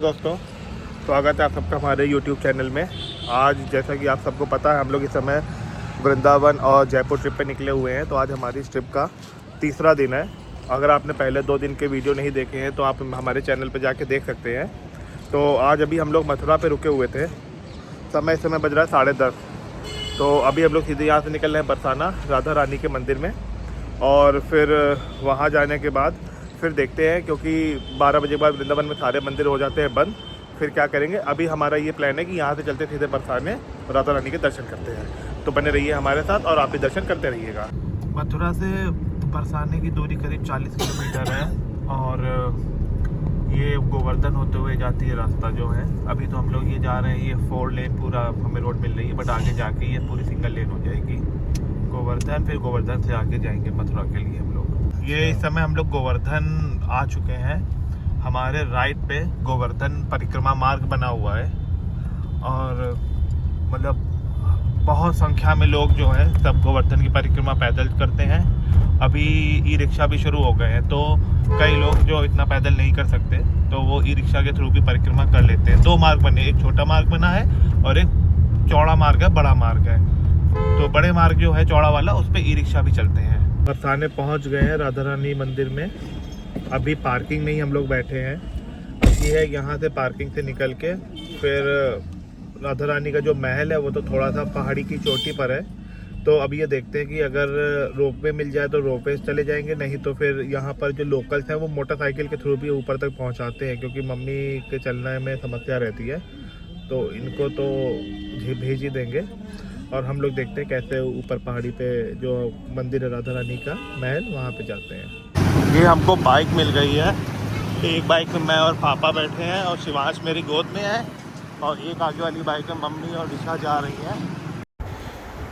दोस्तों, स्वागत है आप सबका हमारे YouTube चैनल में। आज जैसा कि आप सबको पता है, हम लोग इस समय वृंदावन और जयपुर ट्रिप पे निकले हुए हैं। तो आज हमारी इस ट्रिप का तीसरा दिन है। अगर आपने पहले 2 दिन के वीडियो नहीं देखे हैं तो आप हमारे चैनल पे जाके देख सकते हैं। तो आज अभी हम लोग मथुरा पे रुके हुए थे। इस समय बज रहा है 10:30। तो अभी हम लोग सीधे यहाँ से निकल रहे हैं बरसाना राधा रानी के मंदिर में, और फिर वहाँ जाने के बाद फिर देखते हैं, क्योंकि 12 बजे के बाद वृंदावन में सारे मंदिर हो जाते हैं बंद। फिर क्या करेंगे, अभी हमारा ये प्लान है कि यहाँ से चलते सीधे बरसाने राधा रानी के दर्शन करते हैं। तो बने रहिए हमारे साथ और आप भी दर्शन करते रहिएगा। मथुरा से बरसाने की दूरी करीब 40 किलोमीटर है, और ये गोवर्धन होते हुए जाती है रास्ता जो है। अभी तो हम लोग ये जा रहे हैं, ये 4 लेन पूरा हमें रोड मिल रही है, बट आगे जाके ये पूरी सिंगल लेन हो जाएगी गोवर्धन। फिर गोवर्धन से आगे जाएंगे मथुरा के लिए हम लोग। ये इस समय हम लोग गोवर्धन आ चुके हैं। हमारे राइट पे गोवर्धन परिक्रमा मार्ग बना हुआ है, और मतलब बहुत संख्या में लोग जो है सब गोवर्धन की परिक्रमा पैदल करते हैं। अभी ई रिक्शा भी शुरू हो गए हैं, तो कई लोग जो इतना पैदल नहीं कर सकते तो वो ई रिक्शा के थ्रू भी परिक्रमा कर लेते हैं। 2 मार्ग बने, एक छोटा मार्ग बना है और एक चौड़ा मार्ग है, बड़ा मार्ग है। तो बड़े मार्ग जो है चौड़ा वाला, उस पर ई रिक्शा भी चलते हैं। बरसाने पहुंच गए हैं राधा रानी मंदिर में। अभी पार्किंग में ही हम लोग बैठे हैं। ये है, यहाँ से पार्किंग से निकल के फिर राधा रानी का जो महल है वो तो थोड़ा सा पहाड़ी की चोटी पर है। तो अब ये देखते हैं कि अगर रोपवे मिल जाए तो रोपवे से चले जाएंगे, नहीं तो फिर यहाँ पर जो लोकल्स हैं वो मोटरसाइकिल के थ्रू भी ऊपर तक पहुँचाते हैं, क्योंकि मम्मी के चलने में समस्या रहती है। तो इनको तो भेज ही देंगे, और हम लोग देखते हैं कैसे ऊपर पहाड़ी पे जो मंदिर है राधा रानी का महल, वहाँ पे जाते हैं। ये हमको बाइक मिल गई है। एक बाइक में मैं और पापा बैठे हैं, और शिवांश मेरी गोद में है, और एक आगे वाली बाइक में मम्मी और दिशा जा रही है।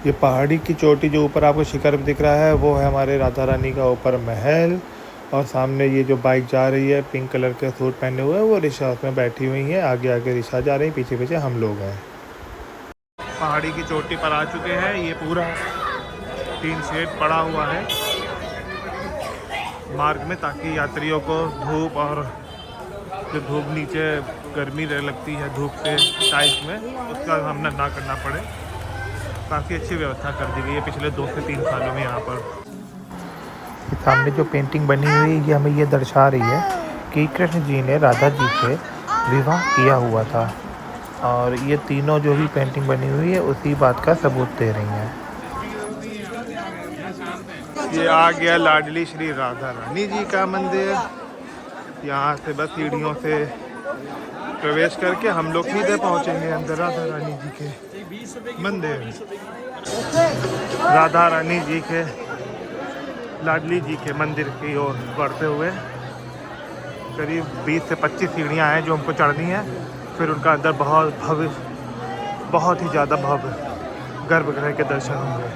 ये पहाड़ी की चोटी जो ऊपर आपको शिखर में दिख रहा है वो है हमारे राधा रानी का ऊपर महल, और सामने ये जो बाइक जा रही है पिंक कलर के सूट पहने हुए वो रिक्शा उसमें बैठी हुई है। आगे आगे रिक्शा जा रही है, पीछे पीछे हम लोग हैं। पहाड़ी की चोटी पर आ चुके हैं। ये पूरा 3 शेड पड़ा हुआ है मार्ग में, ताकि यात्रियों को धूप और जो धूप नीचे गर्मी लगती है धूप से टाइल्स में, उसका सामना ना करना पड़े। काफ़ी अच्छी व्यवस्था कर दी गई है पिछले 2 से 3 सालों में यहाँ पर। सामने जो पेंटिंग बनी हुई है ये हमें ये दर्शा रही है कि कृष्ण जी ने राधा जी से विवाह किया हुआ था, और ये तीनों जो भी पेंटिंग बनी हुई है उसी बात का सबूत दे रही हैं। ये आ गया लाडली श्री राधा रानी जी का मंदिर। यहाँ से बस सीढ़ियों से प्रवेश करके हम लोग सीधे पहुँचेंगे अंदर राधा रानी जी के मंदिर। राधा रानी जी के लाडली जी के मंदिर की ओर बढ़ते हुए करीब 20 से 25 सीढ़ियाँ हैं जो हमको चढ़नी है। फिर उनका अंदर बहुत ही ज़्यादा भव्य गर्भगृह के दर्शन होंगे।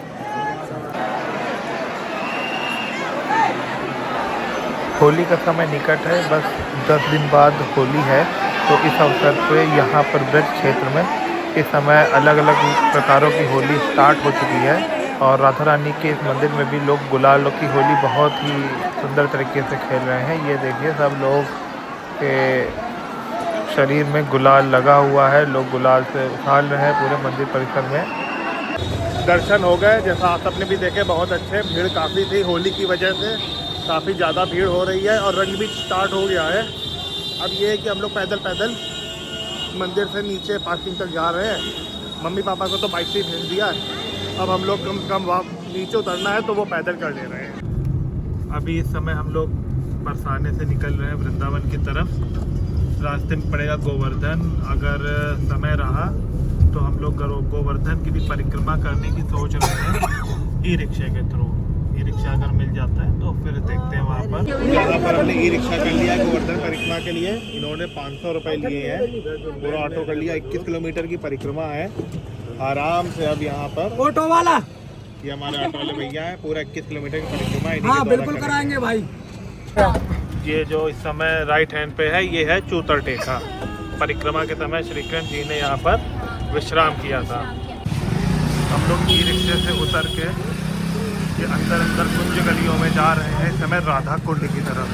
होली का समय निकट है, बस 10 दिन बाद होली है। तो इस अवसर पे यहाँ पर ब्रज क्षेत्र में इस समय अलग अलग प्रकारों की होली स्टार्ट हो चुकी है, और राधा रानी के इस मंदिर में भी लोग गुलाल की होली बहुत ही सुंदर तरीके से खेल रहे हैं। ये देखिए, सब लोग के शरीर में गुलाल लगा हुआ है, लोग गुलाल से उछाल रहे हैं पूरे मंदिर परिसर में। दर्शन हो गए, जैसा आप सबने भी देखे, बहुत अच्छे। भीड़ काफ़ी थी, होली की वजह से काफ़ी ज़्यादा भीड़ हो रही है, और रंग भी स्टार्ट हो गया है। अब ये है कि हम लोग पैदल मंदिर से नीचे पार्किंग तक जा रहे हैं। मम्मी पापा को तो बाइक से ही भेज दिया है, अब हम लोग कम से कम वहाँ नीचे उतरना है तो वो पैदल कर ले रहे हैं। अभी इस समय हम लोग बरसाने से निकल रहे हैं वृंदावन की तरफ। रास्ते में पड़ेगा गोवर्धन। अगर समय रहा तो हम लोग गोवर्धन की भी परिक्रमा करने की सोच रहे हैं ई रिक्शा के थ्रू। ई रिक्शा अगर मिल जाता है तो फिर देखते हैं वहाँ पर। यहाँ पर हमने ई रिक्शा कर लिया है गोवर्धन परिक्रमा के लिए। इन्होंने 500 रुपये लिए हैं, पूरा ऑटो कर लिया। 21 किलोमीटर की परिक्रमा है आराम से। अब यहाँ पर ऑटो वाला, ये हमारे ऑटो वाले भैया है, पूरा 21 किलोमीटर की परिक्रमा। हाँ बिल्कुल कराएंगे भाई। ये जो इस समय राइट हैंड पे है ये है चूतर टेका। परिक्रमा के समय श्री कृष्ण जी ने यहाँ पर विश्राम किया था। हम लोग ई रिक्शे से उतर के ये अंदर कुंज गलियों में जा रहे हैं इस समय राधा कुंड की तरफ,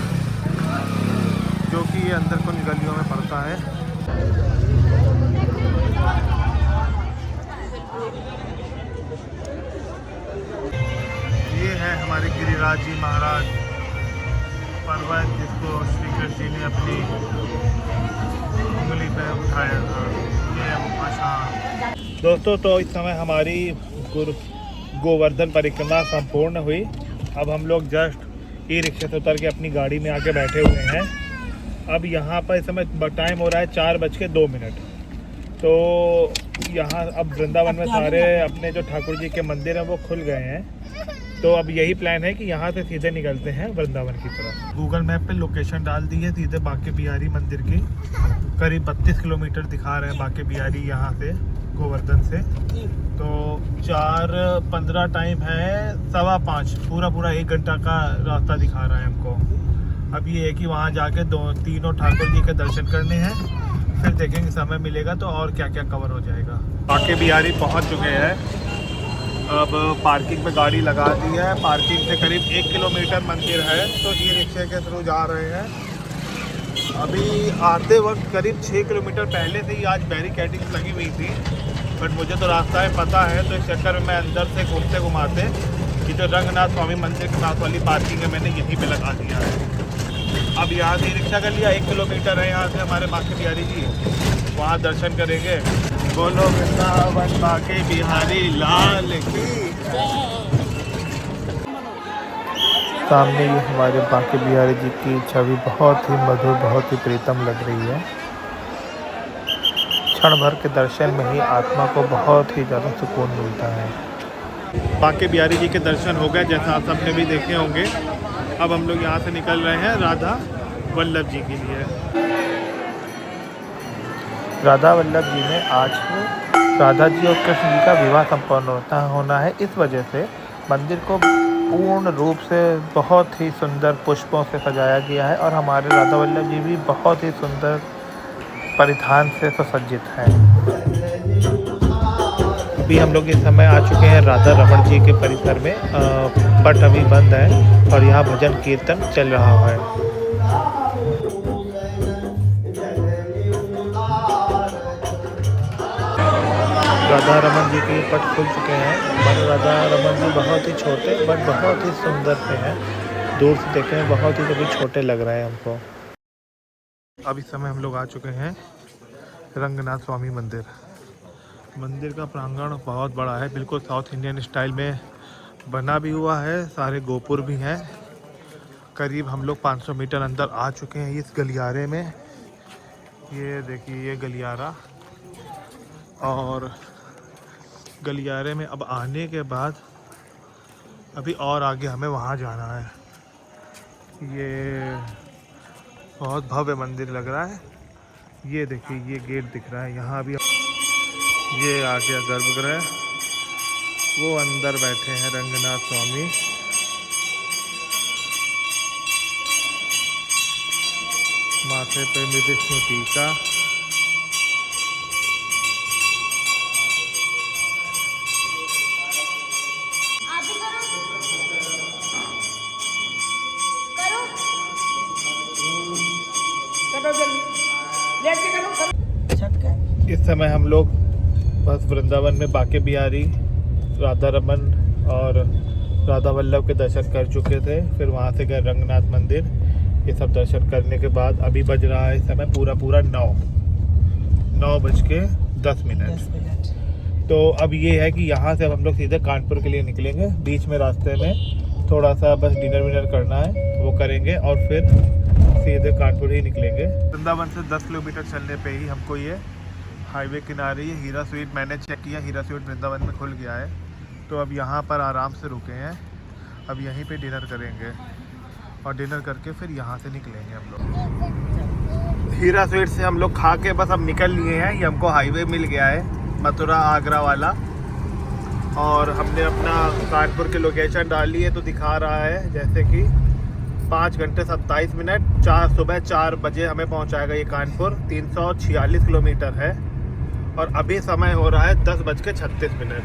जो कि ये अंदर कुंज गलियों में पड़ता है। ये है हमारे गिरिराज जी महाराज पर्वत, जिसको श्री कृष्ण जी ने अपनी उंगली पे उठाया था। ये अच्छा दोस्तों, तो इस समय हमारी गोवर्धन परिक्रमा संपूर्ण हुई। अब हम लोग जस्ट ई रिक्शा से उतर के अपनी गाड़ी में आके बैठे हुए हैं। अब यहाँ पर इस समय टाइम हो रहा है 4:02। तो यहाँ अब वृंदावन में सारे अपने जो ठाकुर जी के मंदिर हैं वो खुल गए हैं। तो अब यही प्लान है कि यहाँ से सीधे निकलते हैं वृंदावन की तरफ। गूगल मैप पे लोकेशन डाल दी है सीधे बांके बिहारी मंदिर की। करीब 32 किलोमीटर दिखा रहे हैं बांके बिहारी यहाँ से, गोवर्धन से। तो 4:15 टाइम है, 4:15, पूरा 1 घंटा का रास्ता दिखा रहा है हमको। अब ये है कि वहाँ जाके तीनों ठाकुर जी के दर्शन करने हैं, फिर देखेंगे समय मिलेगा तो और क्या क्या कवर हो जाएगा। बांके बिहारी पहुँच चुके हैं। अब पार्किंग पे गाड़ी लगा दी है। पार्किंग से करीब 1 किलोमीटर मंदिर है, तो ई रिक्शे के थ्रू जा रहे हैं। अभी आते वक्त करीब 6 किलोमीटर पहले से ही आज बैरिकेडिंग लगी हुई थी, बट मुझे तो रास्ता है पता है, तो इस चक्कर में मैं अंदर से घूमते घुमाते कि जो रंगनाथ स्वामी मंदिर के साथ वाली पार्किंग है मैंने यहीं पे लगा दिया है। अब यहाँ से रिक्शा कर लिया, 1 किलोमीटर है यहाँ से हमारे बांके बिहारी जी, वहाँ दर्शन करेंगे। बोलो वृंदावन बांके बिहारी लाल की। सामने ये हमारे बांके बिहारी जी की छवि बहुत ही मधुर, बहुत ही प्रीतम लग रही है। क्षण भर के दर्शन में ही आत्मा को बहुत ही ज़्यादा सुकून मिलता है। बांके बिहारी जी के दर्शन हो गए, जैसा आप सबने भी देखे होंगे। अब हम लोग यहाँ से निकल रहे हैं राधा वल्लभ जी के लिए। राधा वल्लभ जी में आज राधा जी और कृष्ण जी का विवाह संपन्न होना है। इस वजह से मंदिर को पूर्ण रूप से बहुत ही सुंदर पुष्पों से सजाया गया है और हमारे राधा वल्लभ जी भी बहुत ही सुंदर परिधान से सुसज्जित हैं। अभी हम लोग इस समय आ चुके हैं राधा रमण जी के परिसर में। पट अभी बंद है और यहाँ भजन कीर्तन चल रहा है। राधा रमन जी के पट खुल चुके हैं। पर राधा रमन जी बहुत ही छोटे बट बहुत ही सुंदर से हैं। दूर से देखें बहुत ही सभी छोटे लग रहे हैं हमको। अब इस समय हम लोग आ चुके हैं रंगनाथ स्वामी मंदिर। मंदिर का प्रांगण बहुत बड़ा है, बिल्कुल साउथ इंडियन स्टाइल में बना भी हुआ है। सारे गोपुर भी हैं। करीब हम लोग 500 मीटर अंदर आ चुके हैं इस गलियारे में। ये देखिए ये गलियारा, और गलियारे में अब आने के बाद अभी और आगे हमें वहाँ जाना है। ये बहुत भव्य मंदिर लग रहा है। ये देखिए ये गेट दिख रहा है यहाँ अभी। ये आ गया गर्भगृह, वो अंदर बैठे हैं रंगनाथ स्वामी। माथे पे विष्णु टीका। इस समय हम लोग बस वृंदावन में बांके बिहारी, राधा रमन और राधा वल्लभ के दर्शन कर चुके थे। फिर वहाँ से गए रंगनाथ मंदिर। ये सब दर्शन करने के बाद अभी बज रहा है इस समय पूरा 9:10। तो अब ये है कि यहाँ से अब हम लोग सीधे कानपुर के लिए निकलेंगे। बीच में रास्ते में थोड़ा सा बस डिनर विनर करना है, वो करेंगे और फिर सीधे कानपुर ही निकलेंगे। वृंदावन से 10 किलोमीटर चलने पे ही हमको ये हाईवे किनारे ये हीरा स्वीट, मैंने चेक किया हीरा स्वीट वृंदावन में खुल गया है। तो अब यहाँ पर आराम से रुके हैं। अब यहीं पे डिनर करेंगे और डिनर करके फिर यहाँ से निकलेंगे हम लोग। हीरा स्वीट से हम लोग खा के बस अब निकल लिए हैं। ये हमको हाईवे मिल गया है, मथुरा आगरा वाला। और हमने अपना कानपुर की लोकेशन डाली है तो दिखा रहा है जैसे कि 5 घंटे 27 मिनट, सुबह 4 बजे हमें पहुंचाएगा ये कानपुर। 346 किलोमीटर है और अभी समय हो रहा है 10:36।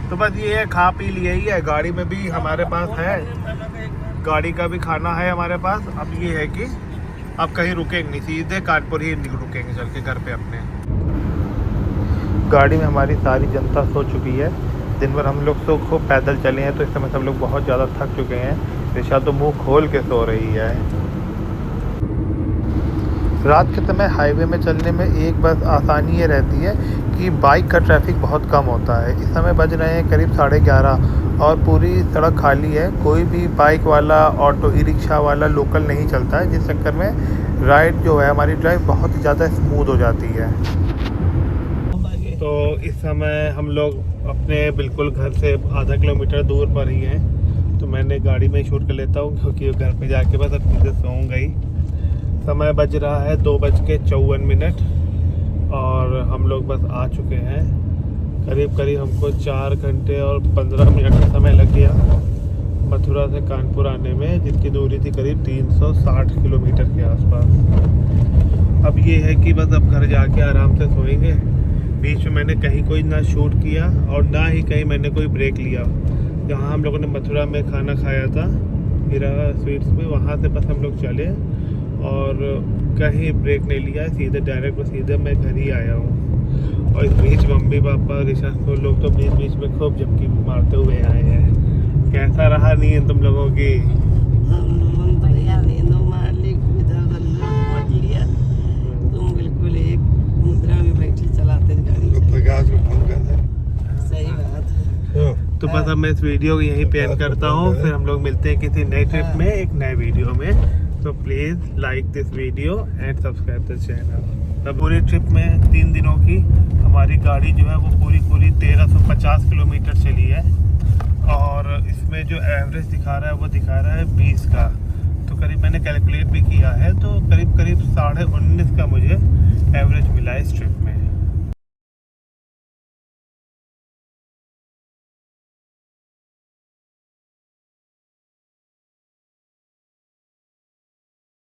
तो बस ये है, खा पी लिए ही है। गाड़ी में भी हमारे पास है, गाड़ी का भी खाना है हमारे पास। अब ये है कि अब कहीं रुकेंगे नहीं, सीधे कानपुर ही रुकेंगे चल के घर पे अपने। गाड़ी में हमारी सारी जनता सो चुकी है। दिन भर हम लोग तो खूब पैदल चले हैं, तो इस समय सब लोग बहुत ज़्यादा थक चुके हैं। ऋषा तो मुंह खोल के सो रही है। रात के समय हाईवे में चलने में एक बस आसानी ये रहती है कि बाइक का ट्रैफिक बहुत कम होता है। इस समय बज रहे हैं करीब 11:30 और पूरी सड़क खाली है। कोई भी बाइक वाला, ऑटो, ई रिक्शा वाला, लोकल नहीं चलता है, जिस चक्कर में राइड जो है हमारी ड्राइव बहुत ही ज़्यादा स्मूथ हो जाती है। तो इस समय हम लोग अपने बिल्कुल घर से आधा किलोमीटर दूर पर ही हैं। तो मैंने गाड़ी में शूट कर लेता हूँ, क्योंकि घर पे जाके बस अब सीधे सोऊंगा ही। समय बज रहा है 2:54 और हम लोग बस आ चुके हैं। करीब हमको 4 घंटे और 15 मिनट का समय लग गया मथुरा से कानपुर आने में, जिसकी दूरी थी करीब 360 किलोमीटर के आसपास। अब ये है कि बस अब घर जाके आराम से सोएंगे। बीच में मैंने कहीं कोई ना शूट किया और ना ही कहीं मैंने कोई ब्रेक लिया। जहाँ हम लोगों ने मथुरा में खाना खाया था हीरा स्वीट्स में, वहाँ से बस हम लोग चले और कहीं ब्रेक नहीं लिया, सीधे डायरेक्ट सीधे मैं घर ही आया हूँ। और इस बीच मम्मी पापा ऋषा को लोग तो बीच में खूब झपकी मारते हुए आए हैं। कैसा रहा नींद तुम लोगों की? बढ़िया नींद मार ली, इधर उधर लौट लिया। तुम बिल्कुल एक मुद्रा में बैठी चलाते गाड़ी। सही बात है। तो बस अब मैं इस वीडियो को यहीं पे एंड करता हूँ। फिर हम लोग मिलते हैं किसी नए ट्रिप में, एक नए वीडियो में। तो please like this video and subscribe the channel. तब पूरी ट्रिप में 3 दिनों की हमारी गाड़ी जो है वो पूरी 1350 किलोमीटर चली है। और इसमें जो एवरेज दिखा रहा है वो दिखा रहा है 20 का। तो करीब मैंने कैलकुलेट भी किया है, तो करीब 19.5 का मुझे